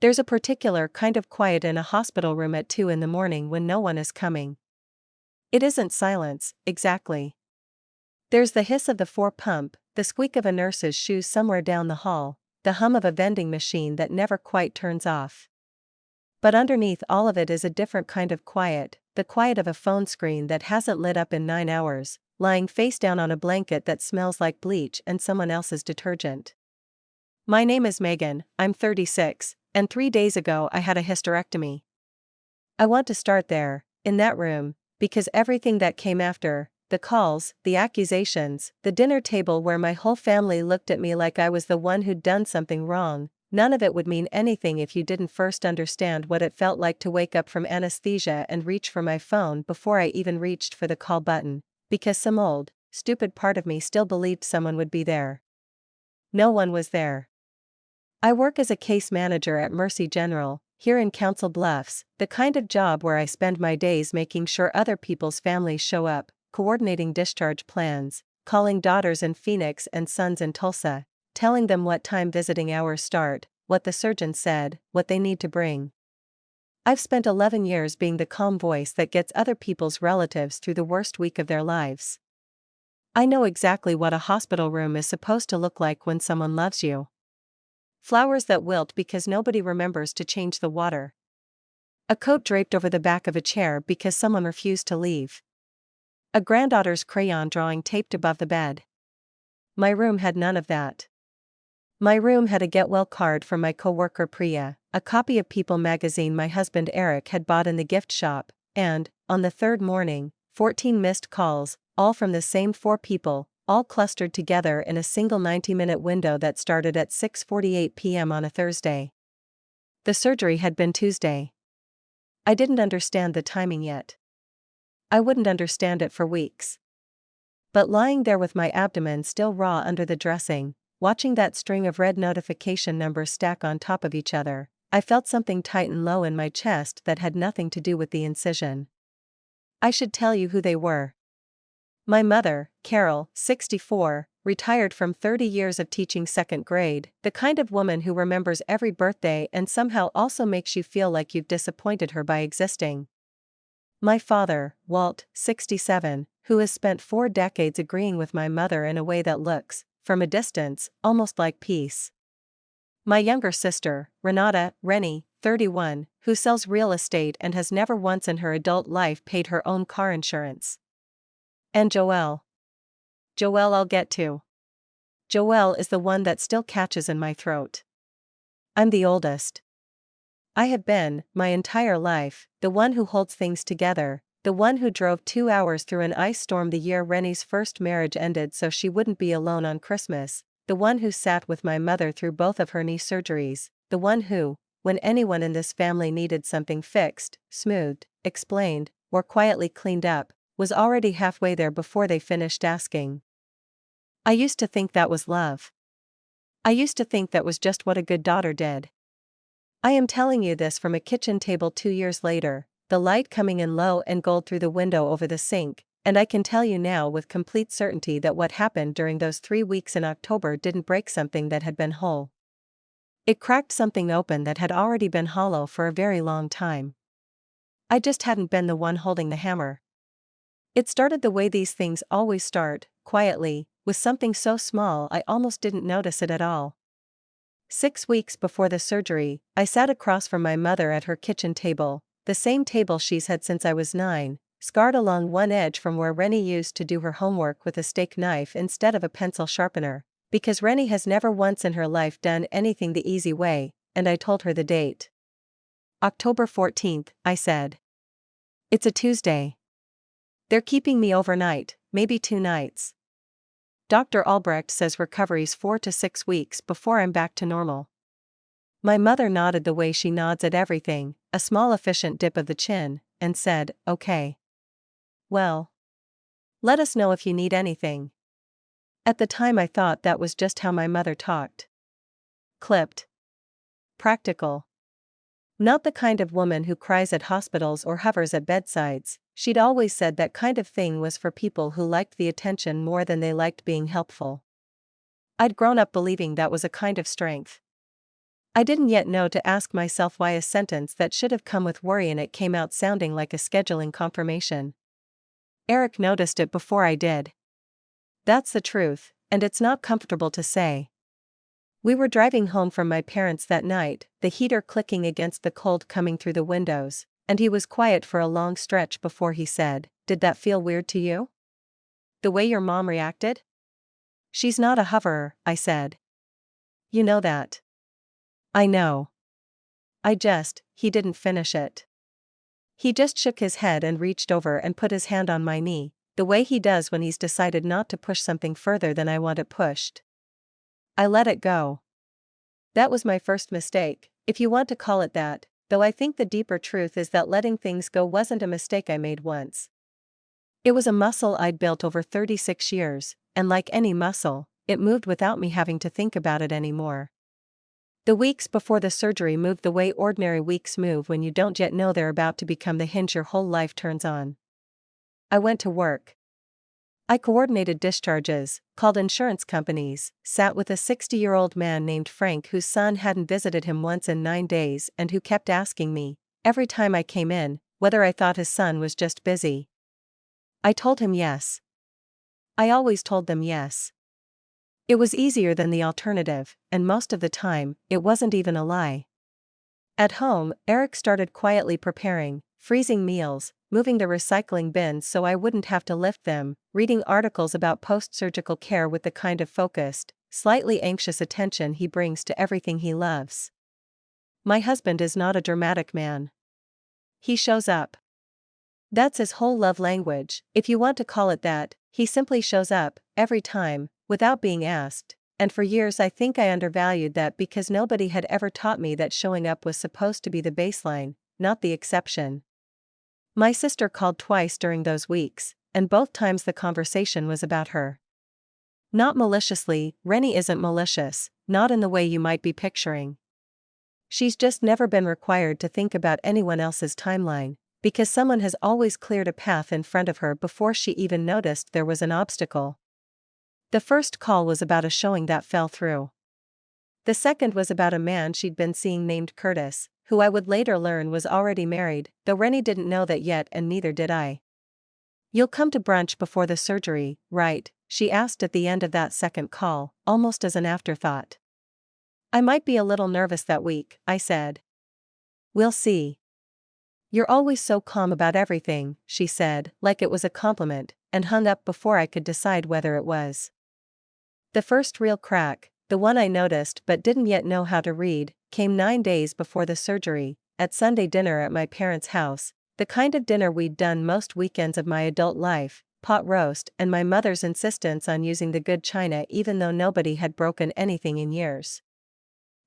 There's a particular kind of quiet in a hospital room at 2 in the morning when no one is coming. It isn't silence, exactly. There's the hiss of the pump, the squeak of a nurse's shoes somewhere down the hall, the hum of a vending machine that never quite turns off. But underneath all of it is a different kind of quiet, the quiet of a phone screen that hasn't lit up in 9 hours, lying face down on a blanket that smells like bleach and someone else's detergent. My name is Megan, I'm 36, and 3 days ago I had a hysterectomy. I want to start there, in that room, because everything that came after, the calls, the accusations, the dinner table where my whole family looked at me like I was the one who'd done something wrong, none of it would mean anything if you didn't first understand what it felt like to wake up from anesthesia and reach for my phone before I even reached for the call button, because some old, stupid part of me still believed someone would be there. No one was there. I work as a case manager at Mercy General, here in Council Bluffs, the kind of job where I spend my days making sure other people's families show up, coordinating discharge plans, calling daughters in Phoenix and sons in Tulsa, telling them what time visiting hours start, what the surgeon said, what they need to bring. I've spent 11 years being the calm voice that gets other people's relatives through the worst week of their lives. I know exactly what a hospital room is supposed to look like when someone loves you. Flowers that wilt because nobody remembers to change the water. A coat draped over the back of a chair because someone refused to leave. A granddaughter's crayon drawing taped above the bed. My room had none of that. My room had a get well card from my coworker Priya, a copy of People magazine my husband Eric had bought in the gift shop, and, on the third morning, 14 missed calls, all from the same 4 people, all clustered together in a single 90-minute window that started at 6:48 p.m. on a Thursday. The surgery had been Tuesday. I didn't understand the timing yet. I wouldn't understand it for weeks. But lying there with my abdomen still raw under the dressing, watching that string of red notification numbers stack on top of each other, I felt something tighten low in my chest that had nothing to do with the incision. I should tell you who they were. My mother, Carol, 64, retired from 30 years of teaching second grade, the kind of woman who remembers every birthday and somehow also makes you feel like you've disappointed her by existing. My father, Walt, 67, who has spent 4 decades agreeing with my mother in a way that looks, from a distance, almost like peace. My younger sister, Renata, Rennie, 31, who sells real estate and has never once in her adult life paid her own car insurance. And Joelle. Joelle I'll get to. Joelle is the one that still catches in my throat. I'm the oldest. I have been, my entire life, the one who holds things together, the one who drove 2 hours through an ice storm the year Rennie's first marriage ended so she wouldn't be alone on Christmas, the one who sat with my mother through both of her knee surgeries, the one who, when anyone in this family needed something fixed, smoothed, explained, or quietly cleaned up, was already halfway there before they finished asking. I used to think that was love. I used to think that was just what a good daughter did. I am telling you this from a kitchen table 2 years later, the light coming in low and gold through the window over the sink, and I can tell you now with complete certainty that what happened during those 3 weeks in October didn't break something that had been whole. It cracked something open that had already been hollow for a very long time. I just hadn't been the one holding the hammer. It started the way these things always start, quietly, with something so small I almost didn't notice it at all. 6 weeks before the surgery, I sat across from my mother at her kitchen table, the same table she's had since I was 9, scarred along one edge from where Rennie used to do her homework with a steak knife instead of a pencil sharpener, because Rennie has never once in her life done anything the easy way, and I told her the date. October 14th, I said. It's a Tuesday. They're keeping me overnight, maybe 2 nights. Dr. Albrecht says recovery's 4 to 6 weeks before I'm back to normal. My mother nodded the way she nods at everything, a small efficient dip of the chin, and said, okay. Well. Let us know if you need anything. At the time I thought that was just how my mother talked. Clipped. Practical. Not the kind of woman who cries at hospitals or hovers at bedsides. She'd always said that kind of thing was for people who liked the attention more than they liked being helpful. I'd grown up believing that was a kind of strength. I didn't yet know to ask myself why a sentence that should have come with worry in it came out sounding like a scheduling confirmation. Eric noticed it before I did. That's the truth, and it's not comfortable to say. We were driving home from my parents that night, the heater clicking against the cold coming through the windows, and he was quiet for a long stretch before he said, "Did that feel weird to you? The way your mom reacted?" "She's not a hoverer," I said. "You know that." "I know." He didn't finish it. He just shook his head and reached over and put his hand on my knee, the way he does when he's decided not to push something further than I want it pushed. I let it go. That was my first mistake, if you want to call it that, though I think the deeper truth is that letting things go wasn't a mistake I made once. It was a muscle I'd built over 36 years, and like any muscle, it moved without me having to think about it anymore. The weeks before the surgery moved the way ordinary weeks move when you don't yet know they're about to become the hinge your whole life turns on. I went to work. I coordinated discharges, called insurance companies, sat with a 60-year-old man named Frank whose son hadn't visited him once in 9 days and who kept asking me, every time I came in, whether I thought his son was just busy. I told him yes. I always told them yes. It was easier than the alternative, and most of the time, it wasn't even a lie. At home, Eric started quietly preparing, freezing meals, moving the recycling bins so I wouldn't have to lift them, reading articles about post-surgical care with the kind of focused, slightly anxious attention he brings to everything he loves. My husband is not a dramatic man. He shows up. That's his whole love language, if you want to call it that. He simply shows up, every time, without being asked, and for years I think I undervalued that because nobody had ever taught me that showing up was supposed to be the baseline, not the exception. My sister called twice during those weeks, and both times the conversation was about her. Not maliciously, Rennie isn't malicious, not in the way you might be picturing. She's just never been required to think about anyone else's timeline, because someone has always cleared a path in front of her before she even noticed there was an obstacle. The first call was about a showing that fell through. The second was about a man she'd been seeing named Curtis, who I would later learn was already married, though Rennie didn't know that yet and neither did I. "You'll come to brunch before the surgery, right?" she asked at the end of that second call, almost as an afterthought. "I might be a little nervous that week," I said. "We'll see." "You're always so calm about everything," she said, like it was a compliment, and hung up before I could decide whether it was. The first real crack, the one I noticed but didn't yet know how to read, came 9 days before the surgery, at Sunday dinner at my parents' house, the kind of dinner we'd done most weekends of my adult life, pot roast and my mother's insistence on using the good china even though nobody had broken anything in years.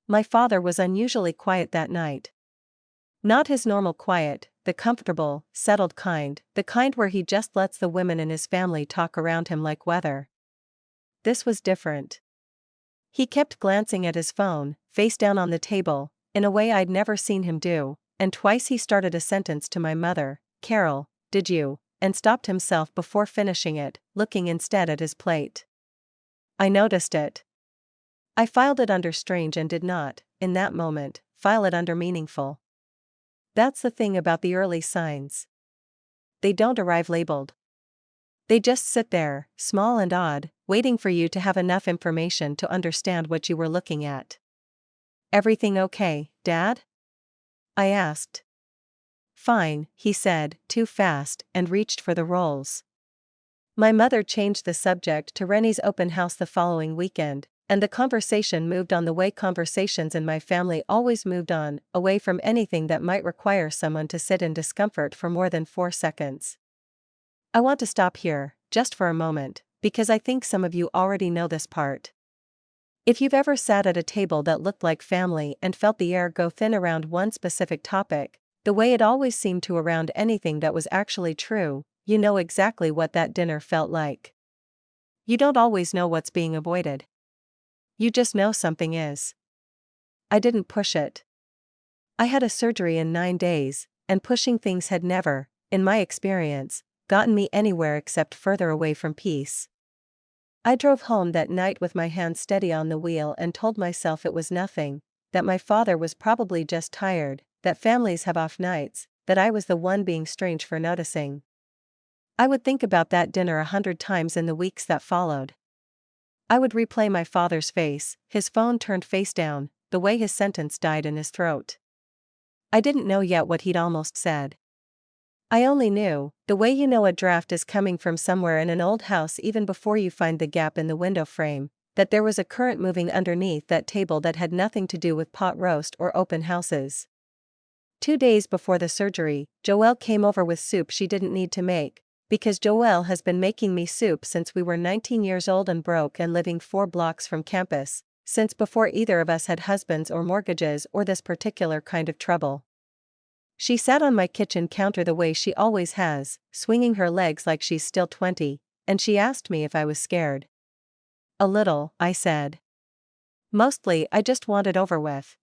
My father was unusually quiet that night. Not his normal quiet, the comfortable, settled kind, the kind where he just lets the women in his family talk around him like weather. This was different. He kept glancing at his phone, face down on the table, in a way I'd never seen him do, and twice he started a sentence to my mother, "Carol, did you," and stopped himself before finishing it, looking instead at his plate. I noticed it. I filed it under strange and did not, in that moment, file it under meaningful. That's the thing about the early signs. They don't arrive labeled. They just sit there, small and odd, waiting for you to have enough information to understand what you were looking at. "Everything okay, Dad?" I asked. "Fine," he said, too fast, and reached for the rolls. My mother changed the subject to Rennie's open house the following weekend, and the conversation moved on the way conversations in my family always moved on, away from anything that might require someone to sit in discomfort for more than 4 seconds. I want to stop here, just for a moment, because I think some of you already know this part. If you've ever sat at a table that looked like family and felt the air go thin around one specific topic, the way it always seemed to around anything that was actually true, you know exactly what that dinner felt like. You don't always know what's being avoided. You just know something is. I didn't push it. I had a surgery in 9 days, and pushing things had never, in my experience, gotten me anywhere except further away from peace. I drove home that night with my hand steady on the wheel and told myself it was nothing, that my father was probably just tired, that families have off nights, that I was the one being strange for noticing. I would think about that dinner 100 times in the weeks that followed. I would replay my father's face, his phone turned face down, the way his sentence died in his throat. I didn't know yet what he'd almost said. I only knew, the way you know a draft is coming from somewhere in an old house even before you find the gap in the window frame, that there was a current moving underneath that table that had nothing to do with pot roast or open houses. 2 days before the surgery, Joelle came over with soup she didn't need to make, because Joelle has been making me soup since we were 19 years old and broke and living 4 blocks from campus, since before either of us had husbands or mortgages or this particular kind of trouble. She sat on my kitchen counter the way she always has, swinging her legs like she's still 20, and she asked me if I was scared. A little, I said. Mostly, I just want it over with.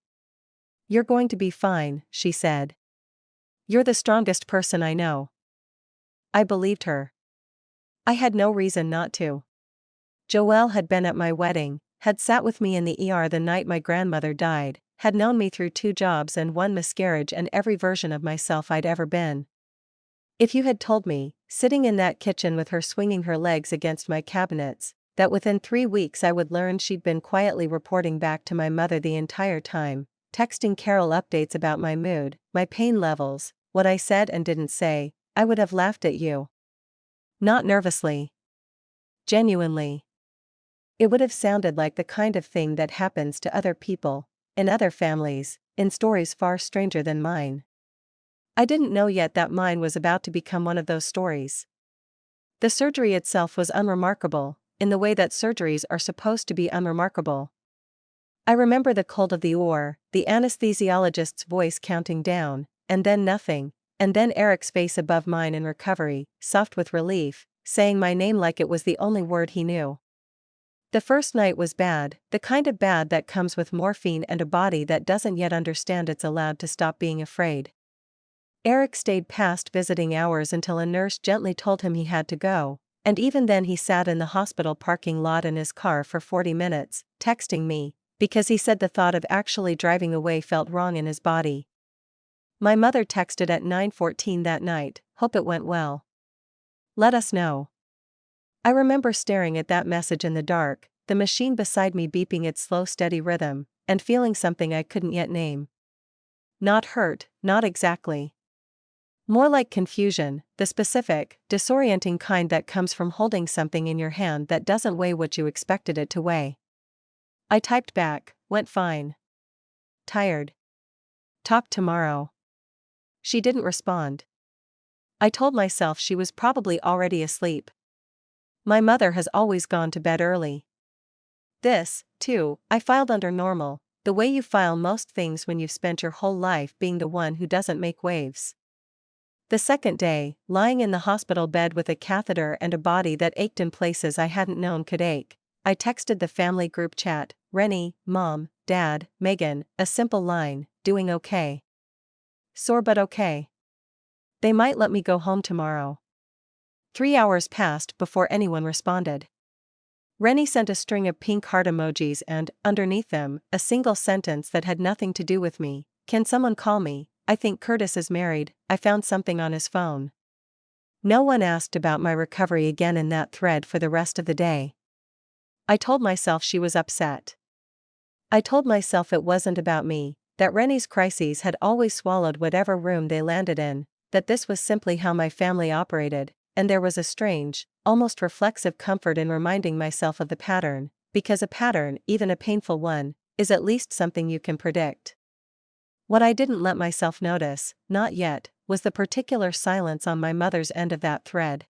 You're going to be fine, she said. You're the strongest person I know. I believed her. I had no reason not to. Joelle had been at my wedding, had sat with me in the ER the night my grandmother died, had known me through 2 jobs and 1 miscarriage and every version of myself I'd ever been. If you had told me, sitting in that kitchen with her swinging her legs against my cabinets, that within 3 weeks I would learn she'd been quietly reporting back to my mother the entire time, texting Carol updates about my mood, my pain levels, what I said and didn't say, I would have laughed at you. Not nervously. Genuinely. It would have sounded like the kind of thing that happens to other people, in other families, in stories far stranger than mine. I didn't know yet that mine was about to become one of those stories. The surgery itself was unremarkable, in the way that surgeries are supposed to be unremarkable. I remember the cold of the OR, the anesthesiologist's voice counting down, and then nothing, and then Eric's face above mine in recovery, soft with relief, saying my name like it was the only word he knew. The first night was bad, the kind of bad that comes with morphine and a body that doesn't yet understand it's allowed to stop being afraid. Eric stayed past visiting hours until a nurse gently told him he had to go, and even then he sat in the hospital parking lot in his car for 40 minutes, texting me, because he said the thought of actually driving away felt wrong in his body. My mother texted at 9:14 that night, hope it went well. Let us know. I remember staring at that message in the dark, the machine beside me beeping its slow steady rhythm, and feeling something I couldn't yet name. Not hurt, not exactly. More like confusion, the specific, disorienting kind that comes from holding something in your hand that doesn't weigh what you expected it to weigh. I typed back, went fine. Tired. Talk tomorrow. She didn't respond. I told myself she was probably already asleep. My mother has always gone to bed early. This, too, I filed under normal, the way you file most things when you've spent your whole life being the one who doesn't make waves. The second day, lying in the hospital bed with a catheter and a body that ached in places I hadn't known could ache, I texted the family group chat, Rennie, Mom, Dad, Megan, a simple line, doing okay. Sore but okay. They might let me go home tomorrow. 3 hours passed before anyone responded. Rennie sent a string of pink heart emojis and, underneath them, a single sentence that had nothing to do with me. Can someone call me? I think Curtis is married. I found something on his phone. No one asked about my recovery again in that thread for the rest of the day. I told myself she was upset. I told myself it wasn't about me, that Rennie's crises had always swallowed whatever room they landed in, that this was simply how my family operated, and there was a strange, almost reflexive comfort in reminding myself of the pattern, because a pattern, even a painful one, is at least something you can predict. What I didn't let myself notice, not yet, was the particular silence on my mother's end of that thread.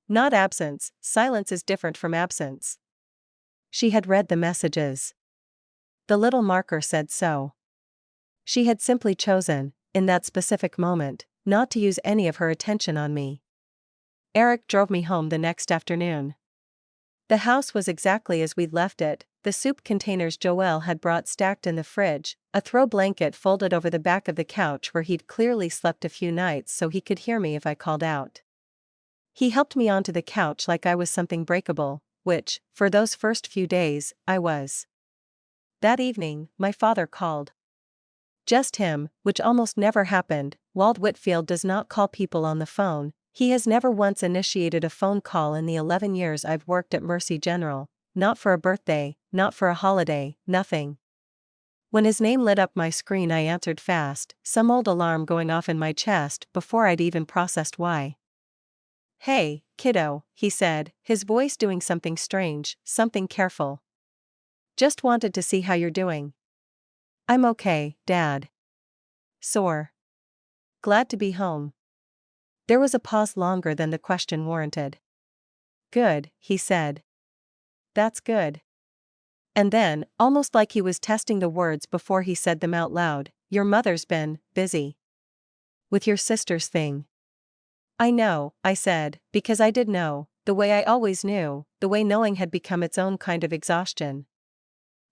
Not absence, silence is different from absence. She had read the messages. The little marker said so. She had simply chosen, in that specific moment, not to use any of her attention on me. Eric drove me home the next afternoon. The house was exactly as we'd left it, the soup containers Joelle had brought stacked in the fridge, a throw blanket folded over the back of the couch where he'd clearly slept a few nights so he could hear me if I called out. He helped me onto the couch like I was something breakable, which, for those first few days, I was. That evening, my father called. Just him, which almost never happened. Walt Whitfield does not call people on the phone. He has never once initiated a phone call in the 11 years I've worked at Mercy General. Not for a birthday, not for a holiday, nothing. When his name lit up my screen, I answered fast, some old alarm going off in my chest before I'd even processed why. "Hey, kiddo," he said, his voice doing something strange, something careful. "Just wanted to see how you're doing." "I'm okay, Dad." "Sore." "Glad to be home." There was a pause longer than the question warranted. "Good," he said. "That's good." And then, almost like he was testing the words before he said them out loud, "Your mother's been busy with your sister's thing." "I know," I said, because I did know, the way I always knew, the way knowing had become its own kind of exhaustion.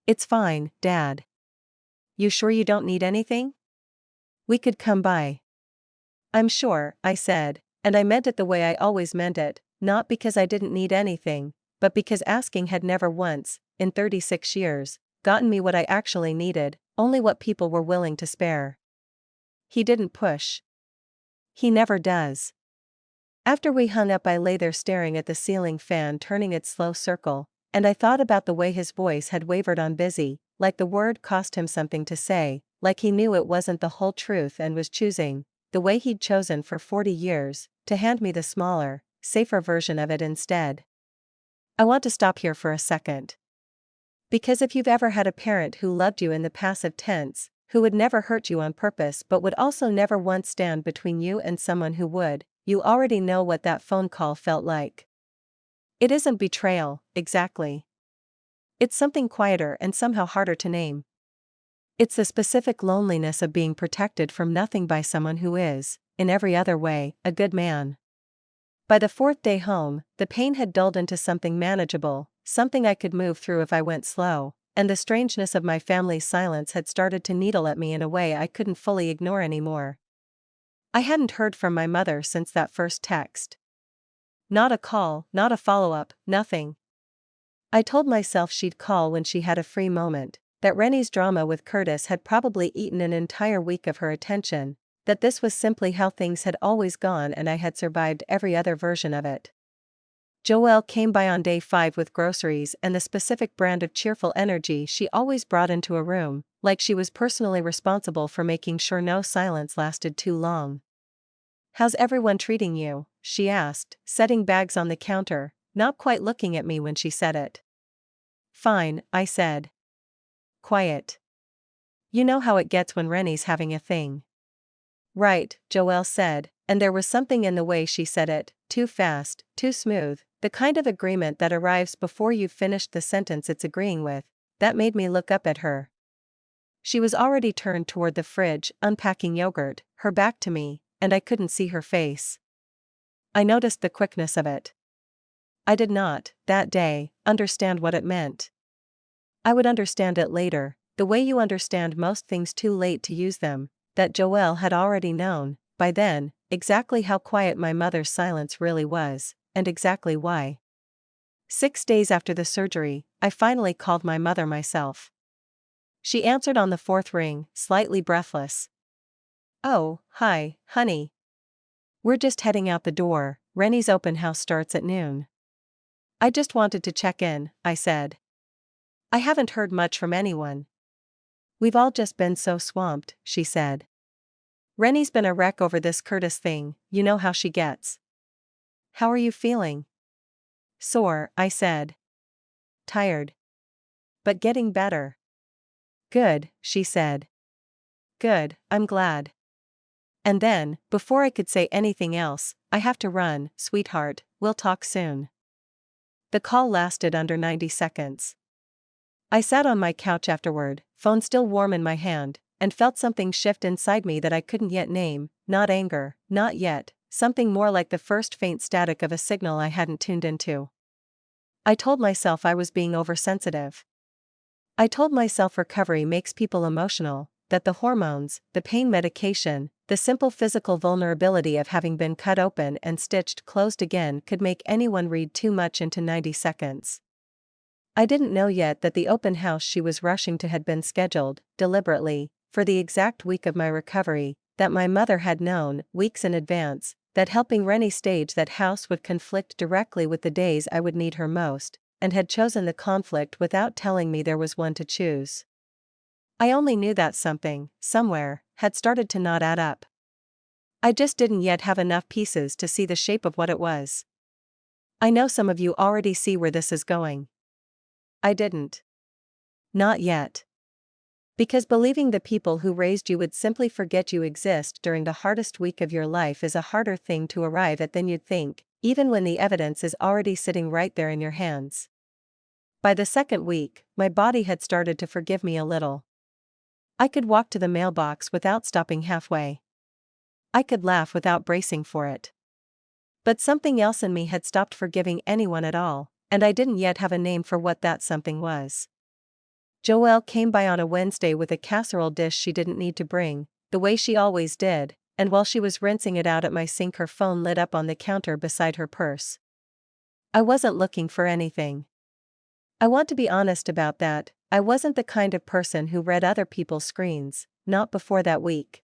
"It's fine, Dad." "You sure you don't need anything? We could come by." "I'm sure," I said, and I meant it the way I always meant it, not because I didn't need anything, but because asking had never once, in 36 years, gotten me what I actually needed, only what people were willing to spare. He didn't push. He never does. After we hung up, I lay there staring at the ceiling fan turning its slow circle, and I thought about the way his voice had wavered on busy, like the word cost him something to say, like he knew it wasn't the whole truth and was choosing, the way he'd chosen for 40 years, to hand me the smaller, safer version of it instead. I want to stop here for a second. Because if you've ever had a parent who loved you in the passive tense, who would never hurt you on purpose but would also never once stand between you and someone who would, you already know what that phone call felt like. It isn't betrayal, exactly. It's something quieter and somehow harder to name. It's the specific loneliness of being protected from nothing by someone who is, in every other way, a good man. By the fourth day home, the pain had dulled into something manageable, something I could move through if I went slow, and the strangeness of my family's silence had started to needle at me in a way I couldn't fully ignore anymore. I hadn't heard from my mother since that first text. Not a call, not a follow-up, nothing. I told myself she'd call when she had a free moment, that Rennie's drama with Curtis had probably eaten an entire week of her attention, that this was simply how things had always gone and I had survived every other version of it. Joelle came by on day 5 with groceries and the specific brand of cheerful energy she always brought into a room, like she was personally responsible for making sure no silence lasted too long. "How's everyone treating you?" she asked, setting bags on the counter, not quite looking at me when she said it. "Fine," I said. "Quiet. You know how it gets when Rennie's having a thing." "Right," Joelle said, and there was something in the way she said it, too fast, too smooth, the kind of agreement that arrives before you've finished the sentence it's agreeing with, that made me look up at her. She was already turned toward the fridge, unpacking yogurt, her back to me, and I couldn't see her face. I noticed the quickness of it. I did not, that day, understand what it meant. I would understand it later, the way you understand most things too late to use them, that Joelle had already known, by then, exactly how quiet my mother's silence really was, and exactly why. 6 days after the surgery, I finally called my mother myself. She answered on the 4th ring, slightly breathless. "Oh, hi, honey. We're just heading out the door, Rennie's open house starts at noon." "I just wanted to check in," I said. "I haven't heard much from anyone." "We've all just been so swamped," she said. "Rennie's been a wreck over this Curtis thing, you know how she gets." "How are you feeling?" "Sore," I said. "Tired. But getting better." "Good," she said. "Good, I'm glad." And then, before I could say anything else, "I have to run, sweetheart, we'll talk soon." The call lasted under 90 seconds. I sat on my couch afterward, phone still warm in my hand, and felt something shift inside me that I couldn't yet name, not anger, not yet, something more like the first faint static of a signal I hadn't tuned into. I told myself I was being oversensitive. I told myself recovery makes people emotional, that the hormones, the pain medication, the simple physical vulnerability of having been cut open and stitched closed again could make anyone read too much into 90 seconds. I didn't know yet that the open house she was rushing to had been scheduled, deliberately, for the exact week of my recovery, that my mother had known, weeks in advance, that helping Rennie stage that house would conflict directly with the days I would need her most, and had chosen the conflict without telling me there was one to choose. I only knew that something, somewhere, had started to not add up. I just didn't yet have enough pieces to see the shape of what it was. I know some of you already see where this is going. I didn't. Not yet. Because believing the people who raised you would simply forget you exist during the hardest week of your life is a harder thing to arrive at than you'd think, even when the evidence is already sitting right there in your hands. By the second week, my body had started to forgive me a little. I could walk to the mailbox without stopping halfway. I could laugh without bracing for it. But something else in me had stopped forgiving anyone at all, and I didn't yet have a name for what that something was. Joelle came by on a Wednesday with a casserole dish she didn't need to bring, the way she always did, and while she was rinsing it out at my sink her phone lit up on the counter beside her purse. I wasn't looking for anything. I want to be honest about that, I wasn't the kind of person who read other people's screens, not before that week.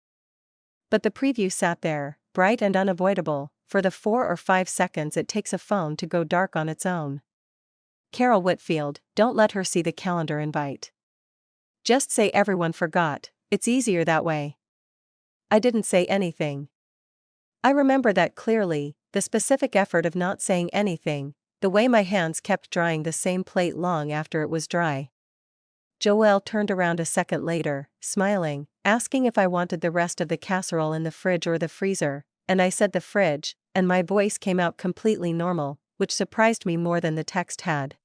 But the preview sat there, bright and unavoidable, for the 4 or 5 seconds it takes a phone to go dark on its own. Carol Whitfield, don't let her see the calendar invite. Just say everyone forgot, it's easier that way. I didn't say anything. I remember that clearly, the specific effort of not saying anything, the way my hands kept drying the same plate long after it was dry. Joelle turned around a second later, smiling, asking if I wanted the rest of the casserole in the fridge or the freezer, and I said the fridge, and my voice came out completely normal, which surprised me more than the text had.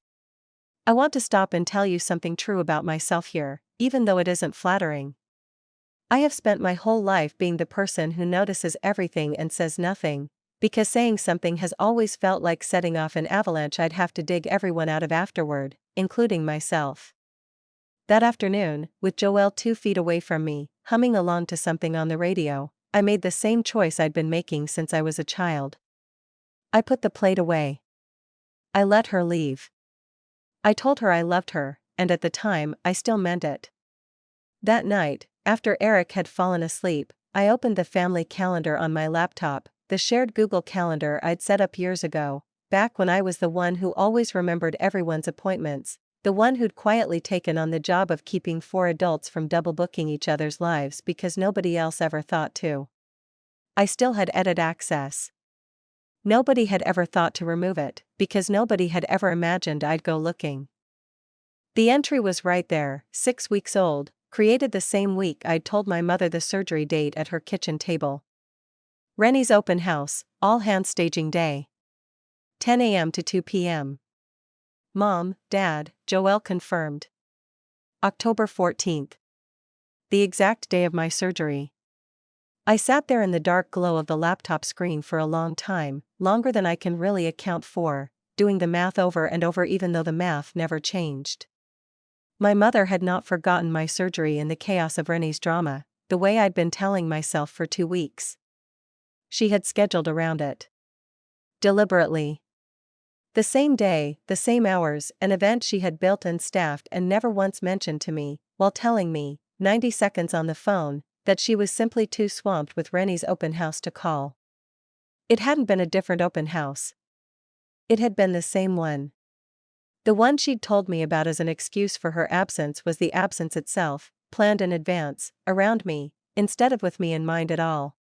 I want to stop and tell you something true about myself here, even though it isn't flattering. I have spent my whole life being the person who notices everything and says nothing, because saying something has always felt like setting off an avalanche I'd have to dig everyone out of afterward, including myself. That afternoon, with Joelle 2 feet away from me, humming along to something on the radio, I made the same choice I'd been making since I was a child. I put the plate away. I let her leave. I told her I loved her, and at the time, I still meant it. That night, after Eric had fallen asleep, I opened the family calendar on my laptop, the shared Google Calendar I'd set up years ago, back when I was the one who always remembered everyone's appointments, the one who'd quietly taken on the job of keeping 4 adults from double-booking each other's lives because nobody else ever thought to. I still had edit access. Nobody had ever thought to remove it, because nobody had ever imagined I'd go looking. The entry was right there, 6 weeks old, created the same week I'd told my mother the surgery date at her kitchen table. Rennie's open house, all hands staging day. 10 a.m. to 2 p.m. Mom, Dad, Joelle confirmed. October 14th. The exact day of my surgery. I sat there in the dark glow of the laptop screen for a long time, longer than I can really account for, doing the math over and over even though the math never changed. My mother had not forgotten my surgery in the chaos of Rennie's drama, the way I'd been telling myself for 2 weeks. She had scheduled around it. Deliberately. The same day, the same hours, an event she had built and staffed and never once mentioned to me, while telling me, 90 seconds on the phone, that she was simply too swamped with Rennie's open house to call. It hadn't been a different open house. It had been the same one. The one she'd told me about as an excuse for her absence was the absence itself, planned in advance, around me, instead of with me in mind at all.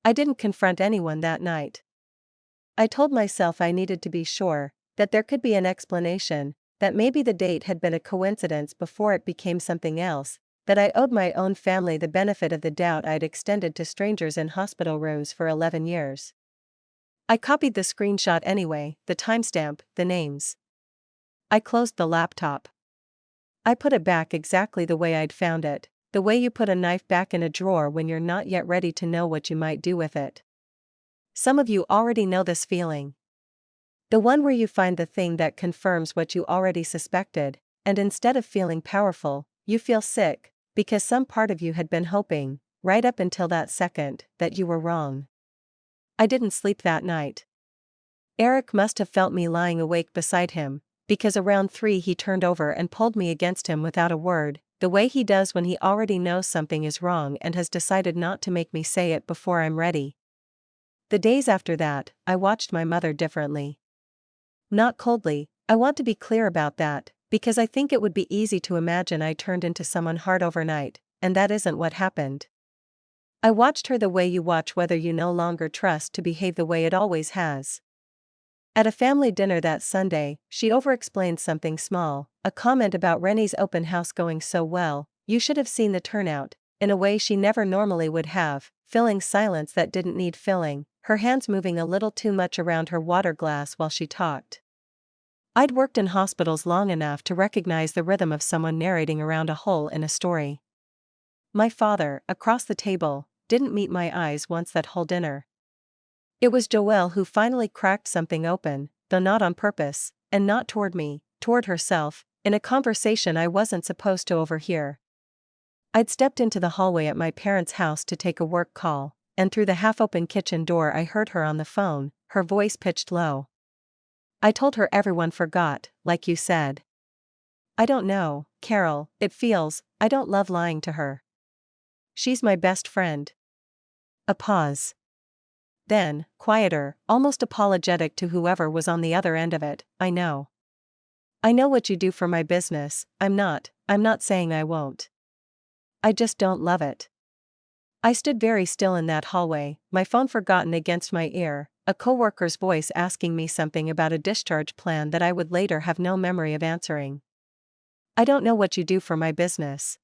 I didn't confront anyone that night. I told myself I needed to be sure that there could be an explanation, that maybe the date had been a coincidence before it became something else, that I owed my own family the benefit of the doubt I'd extended to strangers in hospital rooms for 11 years. I copied the screenshot anyway, the timestamp, the names. I closed the laptop. I put it back exactly the way I'd found it, the way you put a knife back in a drawer when you're not yet ready to know what you might do with it. Some of you already know this feeling. The one where you find the thing that confirms what you already suspected, and instead of feeling powerful, you feel sick, because some part of you had been hoping, right up until that second, that you were wrong. I didn't sleep that night. Eric must have felt me lying awake beside him, because around 3 he turned over and pulled me against him without a word, the way he does when he already knows something is wrong and has decided not to make me say it before I'm ready. The days after that, I watched my mother differently. Not coldly, I want to be clear about that, because I think it would be easy to imagine I turned into someone hard overnight, and that isn't what happened. I watched her the way you watch whether you no longer trust to behave the way it always has. At a family dinner that Sunday, she over-explained something small, a comment about Rennie's open house going so well, you should have seen the turnout, in a way she never normally would have, filling silence that didn't need filling, her hands moving a little too much around her water glass while she talked. I'd worked in hospitals long enough to recognize the rhythm of someone narrating around a hole in a story. My father, across the table, didn't meet my eyes once that whole dinner. It was Joelle who finally cracked something open, though not on purpose, and not toward me, toward herself, in a conversation I wasn't supposed to overhear. I'd stepped into the hallway at my parents' house to take a work call, and through the half-open kitchen door I heard her on the phone, her voice pitched low. I told her everyone forgot, like you said. I don't know, Carol, it feels, I don't love lying to her. She's my best friend. A pause. Then, quieter, almost apologetic to whoever was on the other end of it, I know. I know what you do for my business, I'm not saying I won't. I just don't love it. I stood very still in that hallway, my phone forgotten against my ear, a coworker's voice asking me something about a discharge plan that I would later have no memory of answering. I don't know what you do for my business.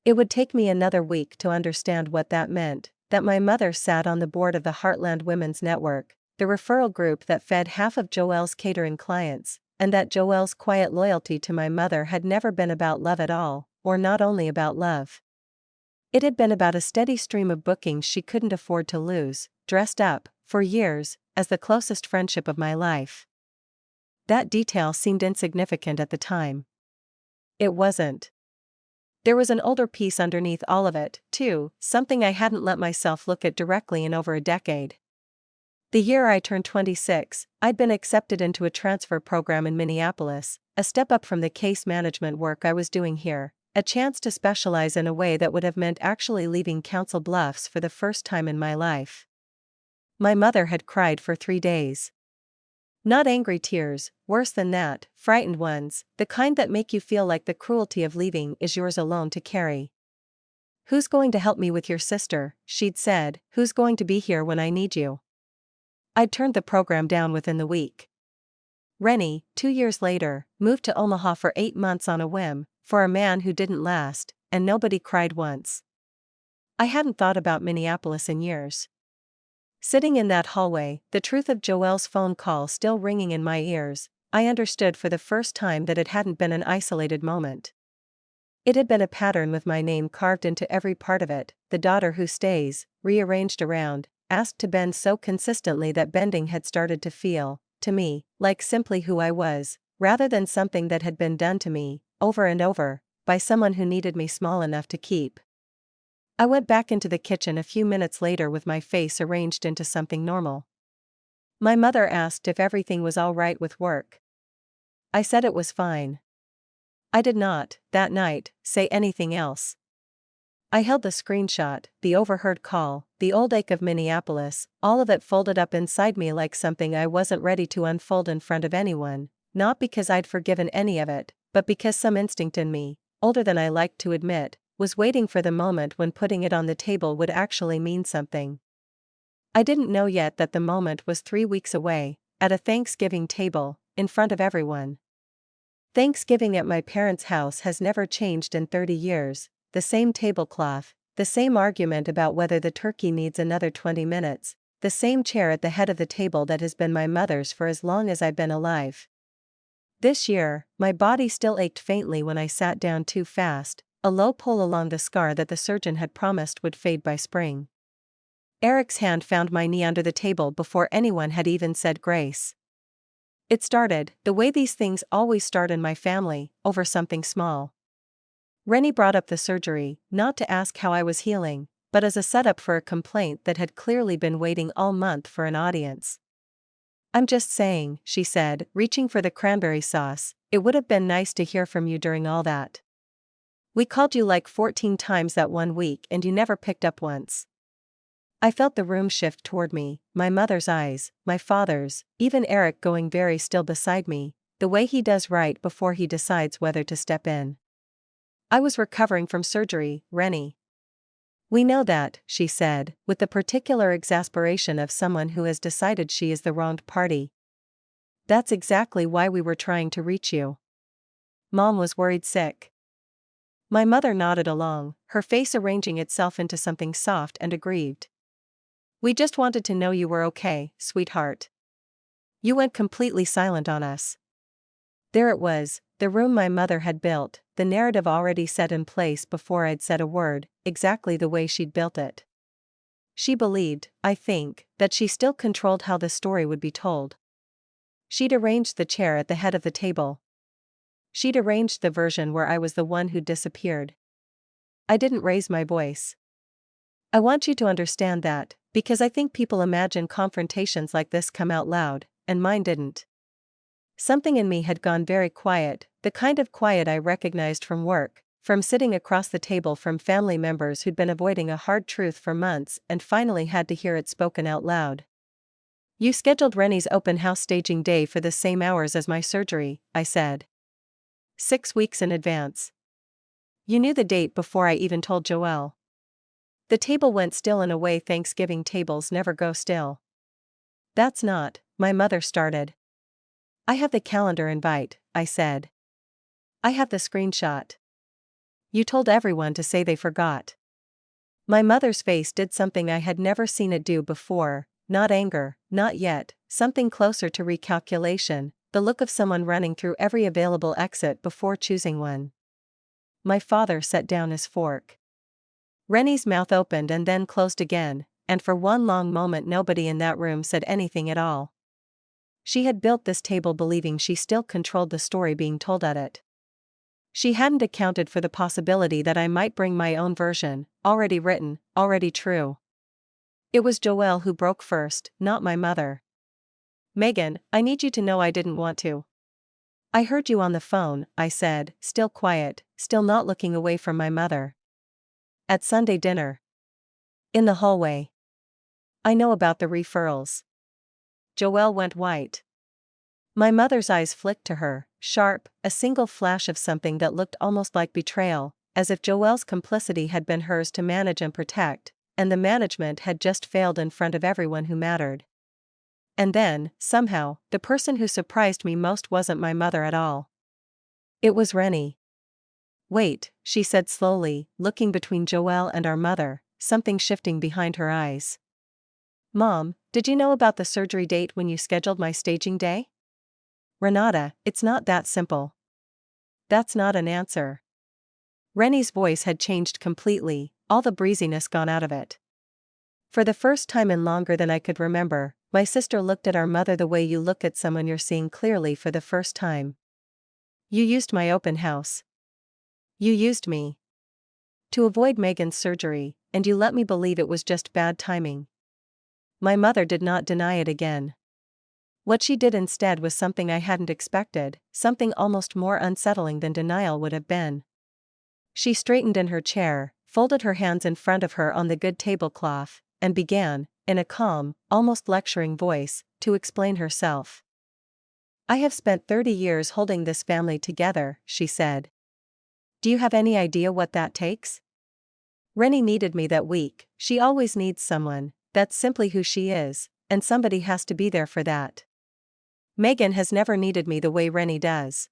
It would take me another week to understand what that meant, that my mother sat on the board of the Heartland Women's Network, the referral group that fed half of Joelle's catering clients, and that Joelle's quiet loyalty to my mother had never been about love at all, or not only about love. It had been about a steady stream of bookings she couldn't afford to lose, dressed up, for years, as the closest friendship of my life. That detail seemed insignificant at the time. It wasn't. There was an older piece underneath all of it, too, something I hadn't let myself look at directly in over a decade. The year I turned 26, I'd been accepted into a transfer program in Minneapolis, a step up from the case management work I was doing here, a chance to specialize in a way that would have meant actually leaving Council Bluffs for the first time in my life. My mother had cried for 3 days. Not angry tears, worse than that, frightened ones, the kind that make you feel like the cruelty of leaving is yours alone to carry. Who's going to help me with your sister, she'd said, who's going to be here when I need you? I'd turned the program down within the week. Rennie, 2 years later, moved to Omaha for 8 months on a whim, for a man who didn't last, and nobody cried once. I hadn't thought about Minneapolis in years. Sitting in that hallway, the truth of Joelle's phone call still ringing in my ears, I understood for the first time that it hadn't been an isolated moment. It had been a pattern with my name carved into every part of it, the daughter who stays, rearranged around, asked to bend so consistently that bending had started to feel, to me, like simply who I was, rather than something that had been done to me, over and over, by someone who needed me small enough to keep. I went back into the kitchen a few minutes later with my face arranged into something normal. My mother asked if everything was all right with work. I said it was fine. I did not, that night, say anything else. I held the screenshot, the overheard call, the old ache of Minneapolis, all of it folded up inside me like something I wasn't ready to unfold in front of anyone, not because I'd forgiven any of it, but because some instinct in me, older than I liked to admit, was waiting for the moment when putting it on the table would actually mean something. I didn't know yet that the moment was 3 weeks away, at a Thanksgiving table, in front of everyone. Thanksgiving at my parents' house has never changed in 30 years, the same tablecloth, the same argument about whether the turkey needs another 20 minutes, the same chair at the head of the table that has been my mother's for as long as I've been alive. This year, my body still ached faintly when I sat down too fast, a low pull along the scar that the surgeon had promised would fade by spring. Eric's hand found my knee under the table before anyone had even said grace. It started, the way these things always start in my family, over something small. Rennie brought up the surgery, not to ask how I was healing, but as a setup for a complaint that had clearly been waiting all month for an audience. I'm just saying, she said, reaching for the cranberry sauce, it would have been nice to hear from you during all that. We called you like 14 times that one week and you never picked up once. I felt the room shift toward me, my mother's eyes, my father's, even Eric going very still beside me, the way he does right before he decides whether to step in. I was recovering from surgery, Rennie. We know that, she said, with the particular exasperation of someone who has decided she is the wronged party. That's exactly why we were trying to reach you. Mom was worried sick. My mother nodded along, her face arranging itself into something soft and aggrieved. We just wanted to know you were okay, sweetheart. You went completely silent on us. There it was, the room my mother had built, the narrative already set in place before I'd said a word, exactly the way she'd built it. She believed, I think, that she still controlled how the story would be told. She'd arranged the chair at the head of the table. She'd arranged the version where I was the one who'd disappeared. I didn't raise my voice. I want you to understand that, because I think people imagine confrontations like this come out loud, and mine didn't. Something in me had gone very quiet, the kind of quiet I recognized from work, from sitting across the table from family members who'd been avoiding a hard truth for months and finally had to hear it spoken out loud. You scheduled Rennie's open house staging day for the same hours as my surgery, I said. 6 weeks in advance. You knew the date before I even told Joelle. The table went still in a way Thanksgiving tables never go still. That's not, my mother started. I have the calendar invite, I said. I have the screenshot. You told everyone to say they forgot. My mother's face did something I had never seen it do before, not anger, not yet, something closer to recalculation, the look of someone running through every available exit before choosing one. My father set down his fork. Rennie's mouth opened and then closed again, and for one long moment nobody in that room said anything at all. She had built this table believing she still controlled the story being told at it. She hadn't accounted for the possibility that I might bring my own version, already written, already true. It was Joelle who broke first, not my mother. Megan, I need you to know I didn't want to. I heard you on the phone, I said, still quiet, still not looking away from my mother. At Sunday dinner. In the hallway. I know about the referrals. Joelle went white. My mother's eyes flicked to her, sharp, a single flash of something that looked almost like betrayal, as if Joelle's complicity had been hers to manage and protect, and the management had just failed in front of everyone who mattered. And then, somehow, the person who surprised me most wasn't my mother at all. It was Rennie. Wait, she said slowly, looking between Joelle and our mother, something shifting behind her eyes. Mom, did you know about the surgery date when you scheduled my staging day? Renata, it's not that simple. That's not an answer. Rennie's voice had changed completely, all the breeziness gone out of it. For the first time in longer than I could remember, my sister looked at our mother the way you look at someone you're seeing clearly for the first time. You used my open house. You used me. To avoid Megan's surgery, and you let me believe it was just bad timing. My mother did not deny it again. What she did instead was something I hadn't expected, something almost more unsettling than denial would have been. She straightened in her chair, folded her hands in front of her on the good tablecloth, and began, in a calm, almost lecturing voice, to explain herself. I have spent 30 years holding this family together, she said. Do you have any idea what that takes? Rennie needed me that week, she always needs someone, that's simply who she is, and somebody has to be there for that. Megan has never needed me the way Rennie does.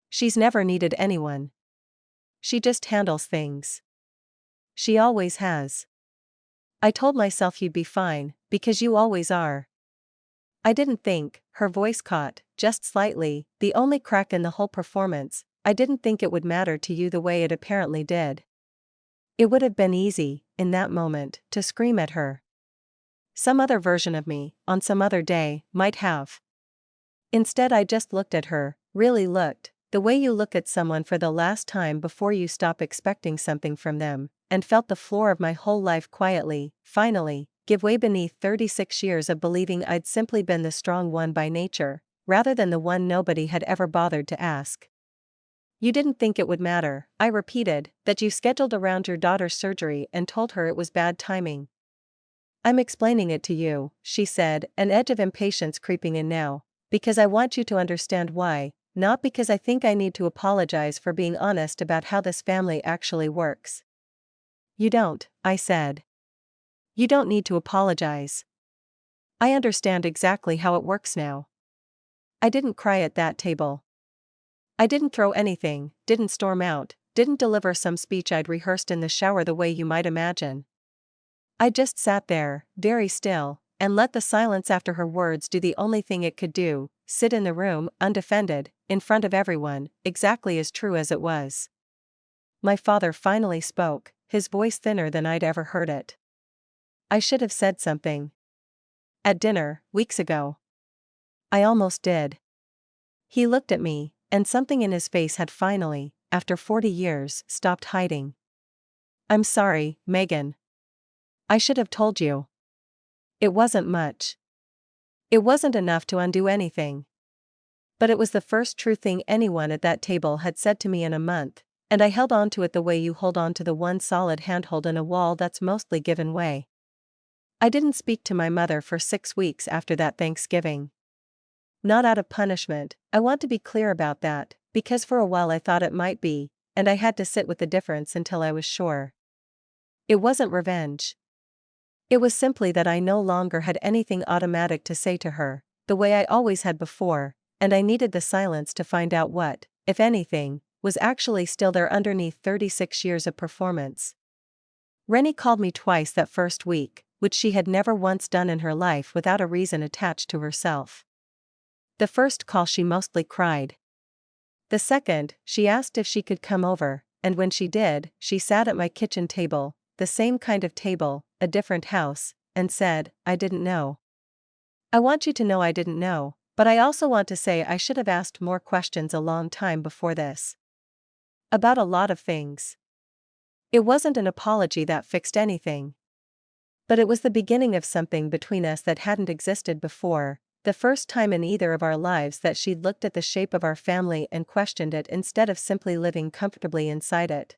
She's never needed anyone. She just handles things. She always has. I told myself you'd be fine, because you always are. I didn't think, her voice caught, just slightly, the only crack in the whole performance, I didn't think it would matter to you the way it apparently did. It would have been easy, in that moment, to scream at her. Some other version of me, on some other day, might have. Instead I just looked at her, really looked, the way you look at someone for the last time before you stop expecting something from them, and felt the floor of my whole life quietly, finally, give way beneath 36 years of believing I'd simply been the strong one by nature, rather than the one nobody had ever bothered to ask. You didn't think it would matter, I repeated, that you scheduled around your daughter's surgery and told her it was bad timing. I'm explaining it to you, she said, an edge of impatience creeping in now, because I want you to understand why, not because I think I need to apologize for being honest about how this family actually works. You don't, I said. You don't need to apologize. I understand exactly how it works now. I didn't cry at that table. I didn't throw anything, didn't storm out, didn't deliver some speech I'd rehearsed in the shower the way you might imagine. I just sat there, very still, and let the silence after her words do the only thing it could do, sit in the room, undefended, in front of everyone, exactly as true as it was. My father finally spoke, his voice thinner than I'd ever heard it. I should have said something. At dinner, weeks ago. I almost did. He looked at me, and something in his face had finally, after 40 years, stopped hiding. I'm sorry, Megan. I should have told you. It wasn't much. It wasn't enough to undo anything. But it was the first true thing anyone at that table had said to me in a month, and I held on to it the way you hold on to the one solid handhold in a wall that's mostly given way. I didn't speak to my mother for 6 weeks after that Thanksgiving. Not out of punishment, I want to be clear about that, because for a while I thought it might be, and I had to sit with the difference until I was sure. It wasn't revenge. It was simply that I no longer had anything automatic to say to her, the way I always had before, and I needed the silence to find out what, if anything, was actually still there underneath 36 years of performance. Rennie called me twice that first week, which she had never once done in her life without a reason attached to herself. The first call she mostly cried. The second, she asked if she could come over, and when she did, she sat at my kitchen table, the same kind of table, a different house, and said, I didn't know. I want you to know I didn't know, but I also want to say I should have asked more questions a long time before this. About a lot of things. It wasn't an apology that fixed anything. But it was the beginning of something between us that hadn't existed before, the first time in either of our lives that she'd looked at the shape of our family and questioned it instead of simply living comfortably inside it.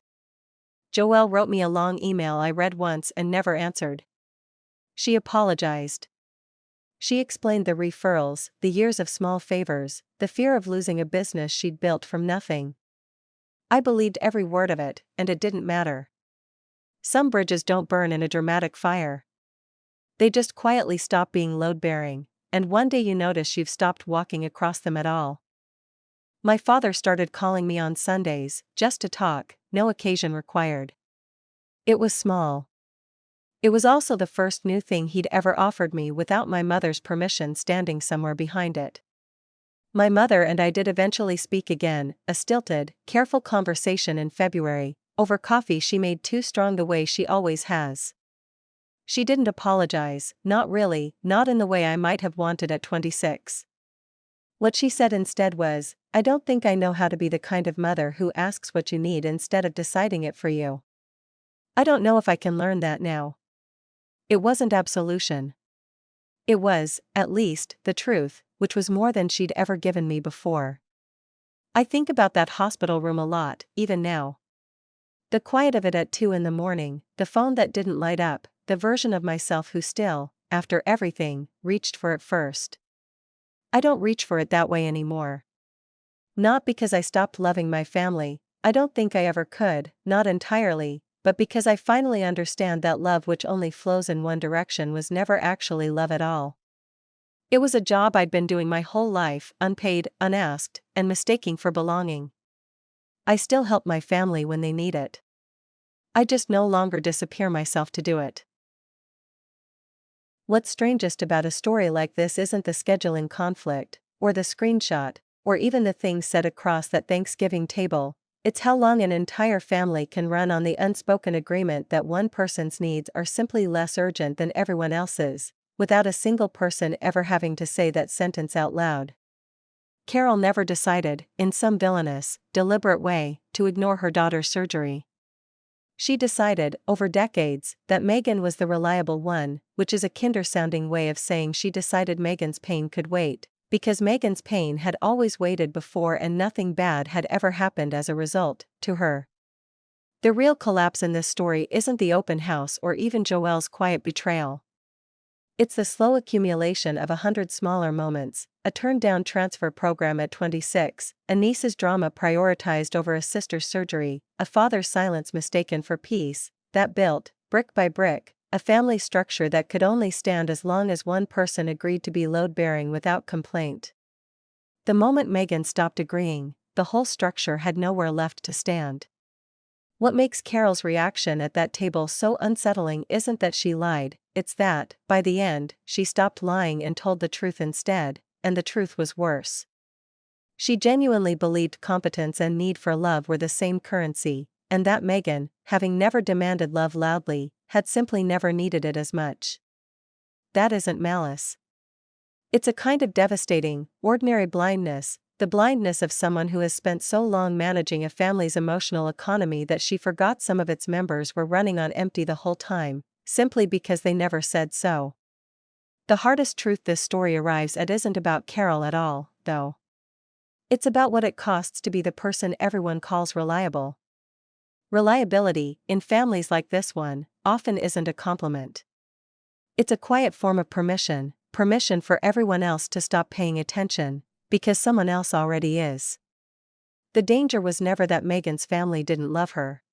Joelle wrote me a long email I read once and never answered. She apologized. She explained the referrals, the years of small favors, the fear of losing a business she'd built from nothing. I believed every word of it, and it didn't matter. Some bridges don't burn in a dramatic fire. They just quietly stop being load-bearing, and one day you notice you've stopped walking across them at all. My father started calling me on Sundays, just to talk, no occasion required. It was small. It was also the first new thing he'd ever offered me without my mother's permission standing somewhere behind it. My mother and I did eventually speak again, a stilted, careful conversation in February, over coffee she made too strong the way she always has. She didn't apologize, not really, not in the way I might have wanted at 26. What she said instead was, I don't think I know how to be the kind of mother who asks what you need instead of deciding it for you. I don't know if I can learn that now. It wasn't absolution. It was, at least, the truth, which was more than she'd ever given me before. I think about that hospital room a lot, even now. The quiet of it at 2 in the morning, the phone that didn't light up, the version of myself who still, after everything, reached for it first. I don't reach for it that way anymore. Not because I stopped loving my family, I don't think I ever could, not entirely, but because I finally understand that love which only flows in one direction was never actually love at all. It was a job I'd been doing my whole life, unpaid, unasked, and mistaking for belonging. I still help my family when they need it. I just no longer disappear myself to do it. What's strangest about a story like this isn't the scheduling conflict, or the screenshot, or even the things said across that Thanksgiving table. It's how long an entire family can run on the unspoken agreement that one person's needs are simply less urgent than everyone else's, without a single person ever having to say that sentence out loud. Carol never decided, in some villainous, deliberate way, to ignore her daughter's surgery. She decided, over decades, that Megan was the reliable one, which is a kinder-sounding way of saying she decided Megan's pain could wait, because Megan's pain had always waited before and nothing bad had ever happened as a result, to her. The real collapse in this story isn't the open house or even Joelle's quiet betrayal. It's the slow accumulation of 100 smaller moments, a turned-down transfer program at 26, a niece's drama prioritized over a sister's surgery, a father's silence mistaken for peace, that built, brick by brick, a family structure that could only stand as long as one person agreed to be load-bearing without complaint. The moment Megan stopped agreeing, the whole structure had nowhere left to stand. What makes Carol's reaction at that table so unsettling isn't that she lied, it's that, by the end, she stopped lying and told the truth instead, and the truth was worse. She genuinely believed competence and need for love were the same currency, and that Megan, having never demanded love loudly, had simply never needed it as much. That isn't malice. It's a kind of devastating, ordinary blindness, the blindness of someone who has spent so long managing a family's emotional economy that she forgot some of its members were running on empty the whole time, simply because they never said so. The hardest truth this story arrives at isn't about Carol at all, though. It's about what it costs to be the person everyone calls reliable. Reliability, in families like this one, often isn't a compliment. It's a quiet form of permission for everyone else to stop paying attention, because someone else already is. The danger was never that Megan's family didn't love her.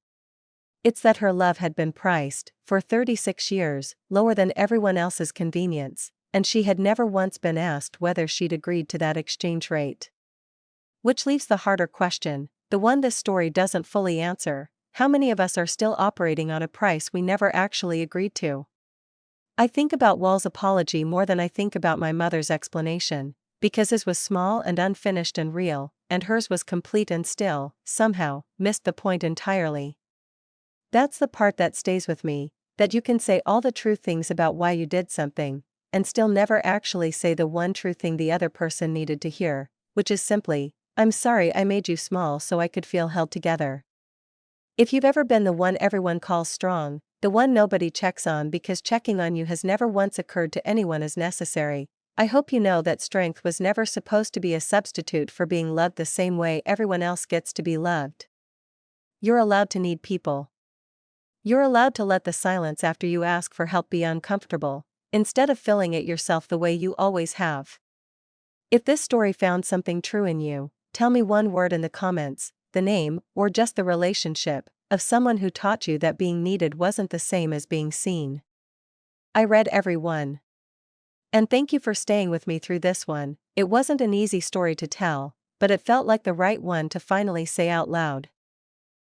It's that her love had been priced, for 36 years, lower than everyone else's convenience, and she had never once been asked whether she'd agreed to that exchange rate. Which leaves the harder question, the one this story doesn't fully answer: how many of us are still operating on a price we never actually agreed to? I think about Wall's apology more than I think about my mother's explanation, because his was small and unfinished and real, and hers was complete and still, somehow, missed the point entirely. That's the part that stays with me, that you can say all the true things about why you did something, and still never actually say the one true thing the other person needed to hear, which is simply, "I'm sorry I made you small so I could feel held together." If you've ever been the one everyone calls strong, the one nobody checks on because checking on you has never once occurred to anyone as necessary, I hope you know that strength was never supposed to be a substitute for being loved the same way everyone else gets to be loved. You're allowed to need people. You're allowed to let the silence after you ask for help be uncomfortable, instead of filling it yourself the way you always have. If this story found something true in you, tell me one word in the comments, the name, or just the relationship, of someone who taught you that being needed wasn't the same as being seen. I read every one. And thank you for staying with me through this one. It wasn't an easy story to tell, but it felt like the right one to finally say out loud.